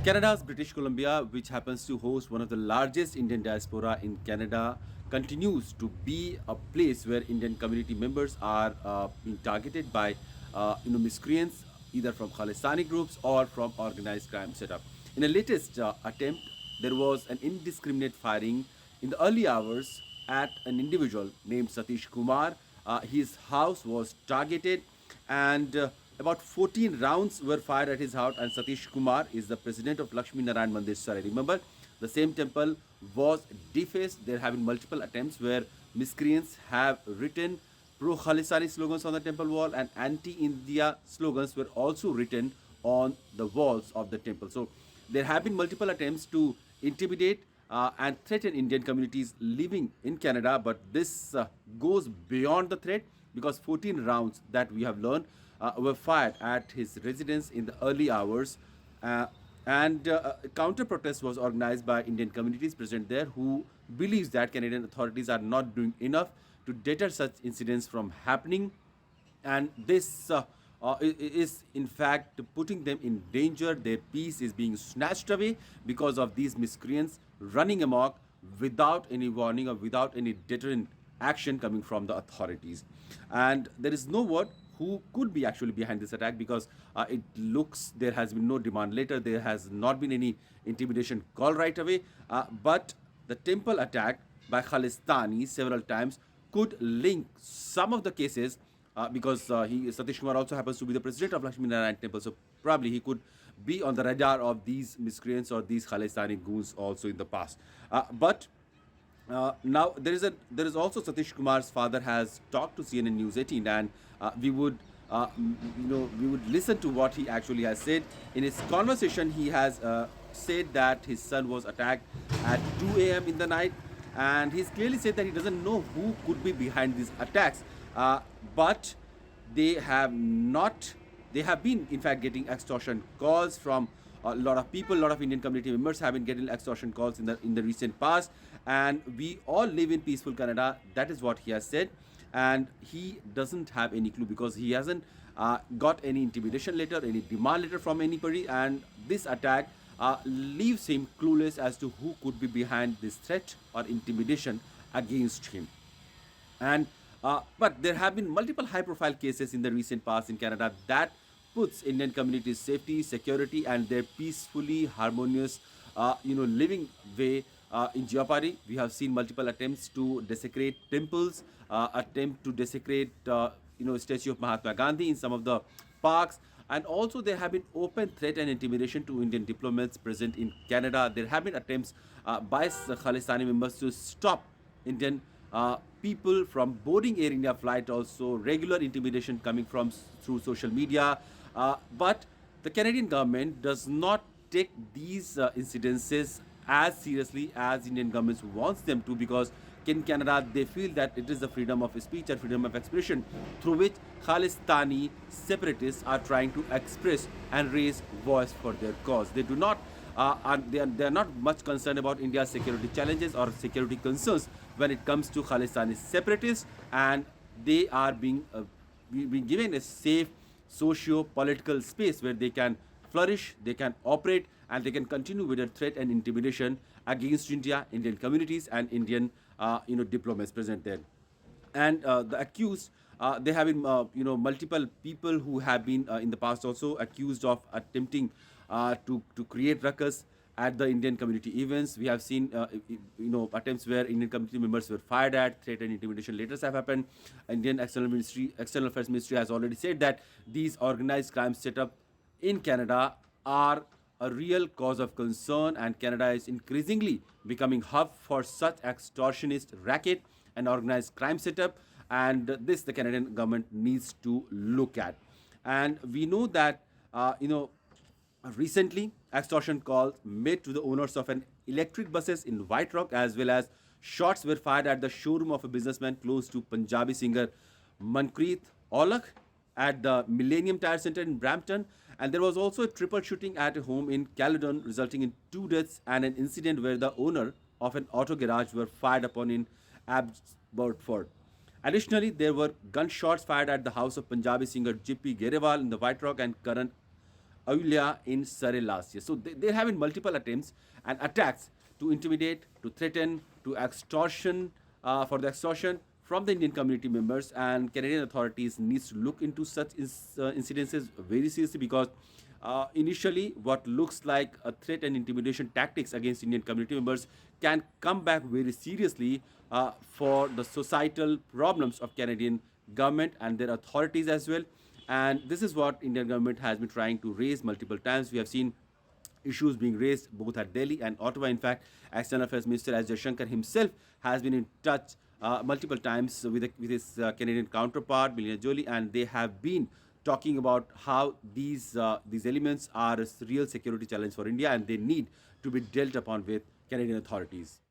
Canada's British Columbia, which happens to host one of the largest Indian diaspora in Canada, continues to be a place where Indian community members are being targeted by miscreants, either from Khalistani groups or from organized crime setup. In a latest attempt, there was an indiscriminate firing in the early hours at an individual named Satish Kumar. His house was targeted, and about 14 rounds were fired at his house. And Satish Kumar is the president of Lakshmi Narayan Mandir, Surrey. Remember, the same temple was defaced. There have been multiple attempts where miscreants have written pro Khalistani slogans on the temple wall, and anti India slogans were also written on the walls of the temple. So there have been multiple attempts to intimidate and threaten Indian communities living in Canada, but this goes beyond the threat because 14 rounds that we have learned were fired at his residence in the early hours. And a counter protest was organized by Indian communities present there who believes that Canadian authorities are not doing enough to deter such incidents from happening, and this is in fact putting them in danger. Their peace is being snatched away because of these miscreants running amok without any warning or without any deterrent action coming from the authorities. And there is no word who could be actually behind this attack because it looks there has been no demand later, there has not been any intimidation call right away, but the temple attack by Khalistani several times could link some of the cases because Satish Kumar also happens to be the president of Lakshmi Narayan Temple, so probably he could be on the radar of these miscreants or these Khalistani goons also in the past. But now there is also Satish Kumar's father has talked to CNN News 18, and we would we would listen to what he actually has said. In his conversation, he has said that his son was attacked at 2 a.m. in the night, and he's clearly said that he doesn't know who could be behind these attacks, but they have not they have been in fact getting extortion calls from a lot of people. A lot of Indian community members have been getting extortion calls in the recent past, and we all live in peaceful Canada. That is what he has said, and he doesn't have any clue because he hasn't got any intimidation letter, any demand letter from anybody, and this attack leaves him clueless as to who could be behind this threat or intimidation against him. And but there have been multiple high-profile cases in the recent past in Canada that puts Indian communities' safety, security, and their peacefully harmonious, living way in jeopardy. We have seen multiple attempts to desecrate temples, attempt to desecrate, statue of Mahatma Gandhi in some of the parks, and also there have been open threat and intimidation to Indian diplomats present in Canada. There have been attempts by Khalistani members to stop Indian people from boarding Air India flight, also regular intimidation coming from through social media. But the Canadian government does not take these incidences as seriously as Indian government wants them to, because in Canada they feel that it is the freedom of speech and freedom of expression through which Khalistani separatists are trying to express and raise voice for their cause. They do not they are not much concerned about India's security challenges or security concerns when it comes to Khalistani separatists, and they are being given a safe socio-political space where they can flourish, they can operate, and they can continue with their threat and intimidation against India, Indian communities, and Indian diplomats present there. And the accused, there have been multiple people who have been in the past also accused of attempting to create ruckus at the Indian community events. We have seen attempts where Indian community members were fired at, threat and intimidation letters have happened. Indian External Affairs Ministry has already said that these organized crime set up in Canada are a real cause of concern, and Canada is increasingly becoming hub for such extortionist racket and organized crime setup, and this the Canadian government needs to look at. And we know that recently extortion calls made to the owners of an electric buses in White Rock, as well as shots were fired at the showroom of a businessman close to Punjabi singer Manpreet Aulach at the Millennium Tire Center in Brampton. And there was also a triple shooting at a home in Caledon, resulting in 2 deaths and an incident where the owner of an auto garage were fired upon in Abbotsford. Additionally, there were gunshots fired at the house of Punjabi singer Jippy Gerewal in the White Rock, and Karan Aulia in Surrey last year. So there have been multiple attempts and attacks to intimidate, to threaten, to extortion, for the extortion from the Indian community members, and Canadian authorities needs to look into such incidences very seriously, because initially what looks like a threat and intimidation tactics against Indian community members can come back very seriously for the societal problems of Canadian government and their authorities as well. And this is what Indian government has been trying to raise multiple times. We have seen issues being raised both at Delhi and Ottawa. In fact, External Affairs Minister S. Jaishankar himself has been in touch multiple times with his Canadian counterpart, Melania Jolie, and they have been talking about how these elements are a real security challenge for India, and they need to be dealt upon with Canadian authorities.